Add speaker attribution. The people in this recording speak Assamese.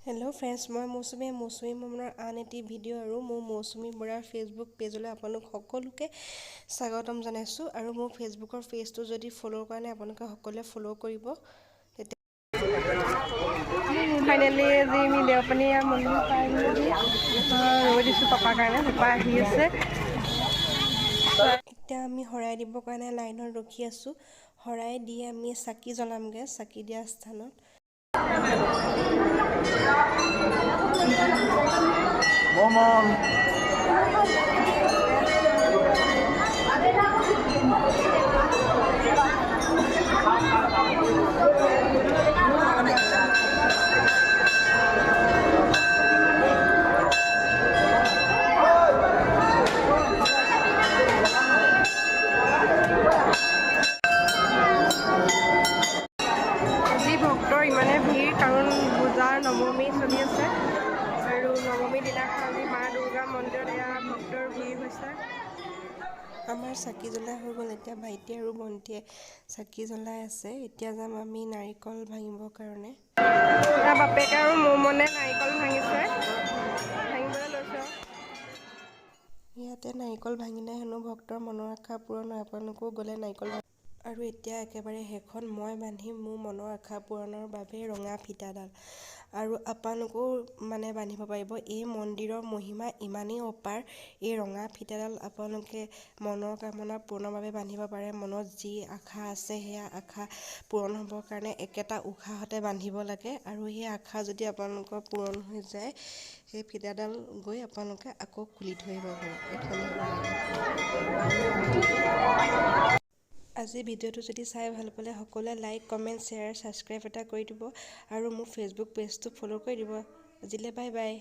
Speaker 1: हेलो फ्रेंड्स मैं मौसुमी ममনৰ আন এটি ভিডিঅ' আৰু মোৰ মৌচুমী বৰাৰ ফেচবুক পেজলৈ আপোনালোক সকলোকে স্বাগতম জনাইছোঁ আৰু মোৰ ফেচবুকৰ পেজটো যদি ফলো কৰা নাই আপোনালোকে সকলোৱে ফলো কৰিব ফাইনেলি আজি আমি দেওপানীয়া মন্দিৰ পাই ৰৈ দিছোঁ পাপাৰ কাৰণে পাপা আহি আছে এতিয়া আমি শৰাই দিবৰ কাৰণে লাইনত ৰখি আছোঁ শৰাই দি আমি চাকি জ্বলামগৈ চাকি দিয়া স্থানত
Speaker 2: Momon.
Speaker 1: আজি ভক্তৰ ইমানে ভিৰ কাৰণ পূজাৰ নৱমী চলি আছে আৰু নৱমী দিনাখন আজি মা দুৰ্গা মন্দিৰত এয়া ভক্তৰ ভিৰ হৈছে আমাৰ চাকি জ্বলাই হৈ গ'ল এতিয়া ভাইটি আৰু ভণ্টিয়ে চাকি জ্বলাই আছে এতিয়া যাম আমি নাৰিকল ভাঙিবৰ কাৰণে তাৰ বাপেকে আৰু মনে নাৰিকল ভাঙিছে ভাঙিবলৈ লৈছে ইয়াতে নাৰিকল ভাঙিলে হেনো ভক্তৰ মনৰ আশা পূৰণ হয় আপোনালোকেও গ'লে নাৰিকল আৰু এতিয়া একেবাৰে শেষত মই বান্ধিম মোৰ মনৰ আশা পূৰণৰ বাবে ৰঙা ফিটাডাল আৰু আপোনালোকেও বান্ধিব পাৰিব এই মন্দিৰৰ মহিমা ইমানেই অপাৰ এই ৰঙা ফিটাডাল আপোনালোকে মনৰ কামনা পূৰণৰ বাবে বান্ধিব পাৰে মনত যি আশা আছে সেয়া আশা পূৰণ হ'বৰ কাৰণে একেটা উশাহতে বান্ধিব লাগে আৰু সেই আশা যদি আপোনালোকৰ পূৰণ হৈ যায় সেই ফিটাডাল গৈ আপোনালোকে আকৌ খুলি থৈ আহিব পাৰে আজি ভিডিঅ'টো যদি চাই ভাল পালে সকলোৱে লাইক কমেণ্ট শ্বেয়াৰ ছাবস্ক্ৰাইব এটা কৰি দিব আৰু মোৰ ফেচবুক পেজটো ফ'ল' কৰি দিব আজিলৈ বাই বাই